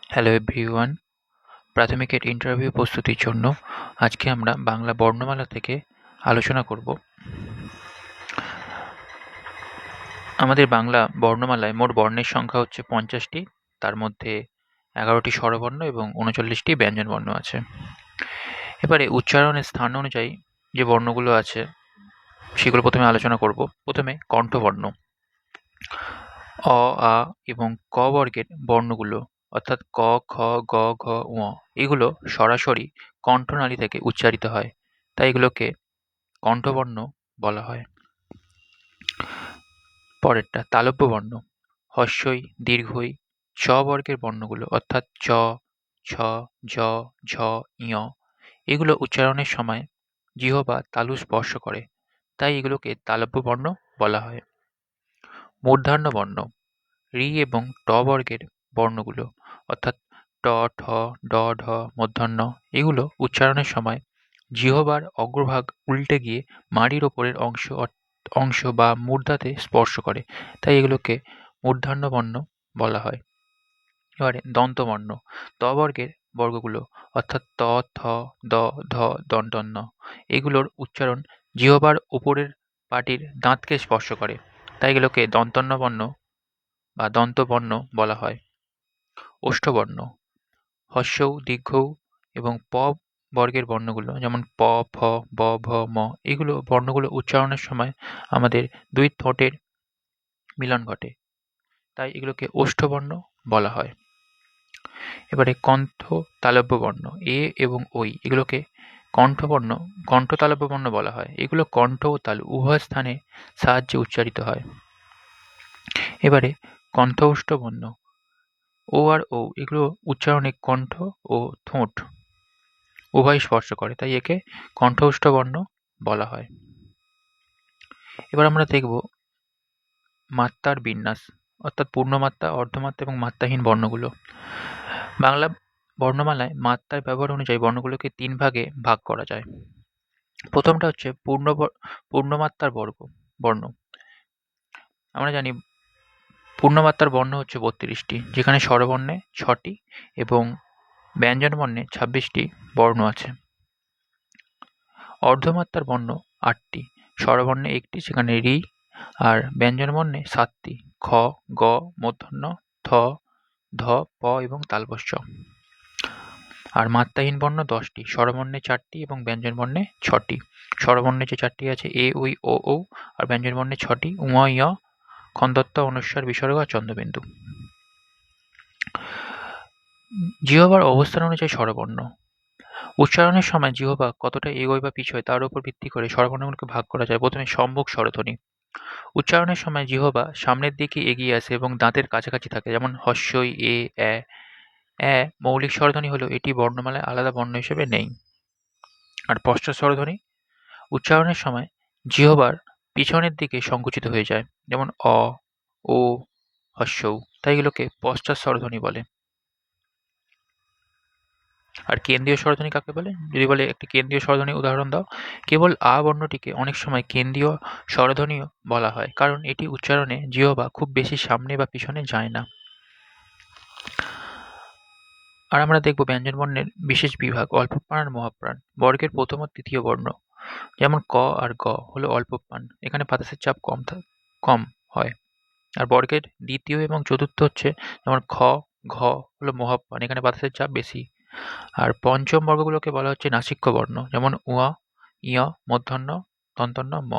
Hello everyone, প্রাথমিকের interview প্রস্তুতির জন্য আজকে আমরা বাংলা বর্ণমালা থেকে আলোচনা করব। আমাদের বাংলা বর্ণমালায় মোট বর্ণের সংখ্যা হচ্ছে 50টি। তার মধ্যে 11টি স্বরবর্ণ এবং 39টি ব্যঞ্জনবর্ণ আছে। এবারে উচ্চারণের স্থান অনুযায়ী যে বর্ণগুলো আছে সেগুলো প্রথমে আলোচনা করব। প্রথমে কণ্ঠবর্ণ। অ, আ এবং ক বর্গের বর্ণগুলো অর্থাৎ ক, খ, গ, ঘ, ঙ এগুলো সরাসরি কণ্ঠনালী থেকে উচ্চারিত হয়, তাই এগুলোকে কণ্ঠবর্ণ বলা হয়। পরেরটা তালব্য বর্ণ। হস্যই, দীর্ঘই, চ বর্গের বর্ণগুলো অর্থাৎ চ, ছ, জ, ঝ, ঞ এগুলো উচ্চারণের সময় জিহ্বা তালু স্পর্শ করে, তাই এগুলোকে তালব্য বর্ণ বলা হয়। মূর্ধন্য বর্ণ। ঋ এবং ট বর্গের বর্ণগুলো অর্থাৎ ট, ঠ, ড, ঢ, মূর্ধন্য এগুলো উচ্চারণের সময় জিহ্বার অগ্রভাগ উল্টে গিয়ে মাড়ির ওপরের অংশ বা মূর্ধাতে স্পর্শ করে, তাই এগুলোকে মূর্ধন্য বর্ণ বলা হয়। এবারে দন্তবর্ণ। ত বর্গের বর্গগুলো অর্থাৎ ত, থ, দ, ধ, দন্ত্য এগুলোর উচ্চারণ জিহ্বার উপরের পাটির দাঁতকে স্পর্শ করে, তাই এগুলোকে দন্তন্য বর্ণ বা দন্তবর্ণ বলা হয়। ওষ্ঠবর্ণ। হস্যৌ, দীর্ঘৌ এবং প বর্গের বর্ণগুলো যেমন প, ফ, ব, ভ, ম এগুলো বর্ণগুলো উচ্চারণের সময় আমাদের দুই ঠোঁটের মিলন ঘটে, তাই এগুলোকে ওষ্ঠবর্ণ বলা হয়। এবারে কণ্ঠ তালব্য বর্ণ। এ এবং ঐ এগুলোকে কণ্ঠ তালব্য বর্ণ বলা হয়। এগুলো কণ্ঠ ও তালু উভয় স্থানে সাহায্যে উচ্চারিত হয়। এবারে কণ্ঠস্থ বর্ণ। ও আর ঔ এগুলো উচ্চারণে কণ্ঠ ও ঠোঁট উভয় স্পর্শ করে, তাই একে কণ্ঠস্থ বর্ণ বলা হয়। এবার আমরা দেখব মাত্রার বিন্যাস অর্থাৎ পূর্ণমাত্রা, অর্ধমাত্রা এবং মাত্রাহীন বর্ণগুলো। বাংলা বর্ণমালায় মাত্রার ব্যবহার অনুযায়ী বর্ণগুলোকে 3 ভাগে ভাগ করা যায়। প্রথমটা হচ্ছে পূর্ণমাত্রার বর্ণ। আমরা জানি পূর্ণমাত্রার বর্ণ হচ্ছে 32টি, যেখানে স্বরবর্ণে 6টি এবং ব্যঞ্জনবর্ণে 26টি বর্ণ আছে। অর্ধমাত্রার বর্ণ 8টি, স্বরবর্ণে 1টি সেখানে ঋ, আর ব্যঞ্জনবর্ণে 7টি খ, গ, মূর্ধন্য, থ, ধ, প এবং তালব্য। আর মাত্রাহীন বর্ণ 10টি, স্বরবর্ণে 4টি এবং ব্যঞ্জনবর্ণে 6টি। স্বরবর্ণে যে 4টি আছে এ, ঐ, ও, ঔ, আর ব্যঞ্জনবর্ণে 6টি ঙ, ঞ, খন্দত্ব, অনুস্বার, বিসর্গ আর চন্দ্রবিন্দু। জিহ্বার অবস্থান অনুযায়ী স্বরবর্ণ। উচ্চারণের সময় জিহ্বা কতটা এগোয় বা পিছোয় তার উপর ভিত্তি করে স্বরবর্ণগুলোকে ভাগ করা যায়। প্রথমে সম্মুখ স্বরধ্বনি। উচ্চারণের সময় জিহ্বা সামনের দিকে এগিয়ে আসে এবং দাঁতের কাছাকাছি থাকে, যেমন হস্যই, এ, অ্যা মৌলিক স্বরধ্বনি হলেও এটি বর্ণমালায় আলাদা বর্ণ হিসেবে নেই। আর পশ্চাৎ স্বরধ্বনি। উচ্চারণের সময় জিহ্বার পিছনের দিকে সংকুচিত হয়ে যায়, যেমন অ, ও, হস্যৌ, তাই এগুলোকে পশ্চাৎ স্বরধ্বনি বলে। আর কেন্দ্রীয় স্বরধ্বনি কাকে বলে? যদি বলে একটি কেন্দ্রীয় স্বরধ্বনির উদাহরণ দাও। কেবল আ বর্ণটিকে অনেক সময় কেন্দ্রীয় স্বরধ্বনিও বলা হয়, কারণ এটি উচ্চারণে জিহ্বা খুব বেশি সামনে বা পিছনে যায় না। আর আমরা দেখব ব্যঞ্জনবর্ণের বিশেষ বিভাগ, অল্পপ্রাণ আর মহাপ্রাণ। বর্গের প্রথম ও তৃতীয় বর্ণ যেমন ক আর গ হলো অল্পপ্রাণ, এখানে বাতাসের চাপ কম হয়। আর বর্গের দ্বিতীয় এবং চতুর্থ হচ্ছে যেমন খ, ঘ হলো মহাপ্রাণ, এখানে বাতাসের চাপ বেশি। আর পঞ্চম বর্গগুলোকে বলা হচ্ছে নাসিক্য বর্ণ, যেমন উয়া, ইয়, মূর্ধন্য, দন্তন্য, ম।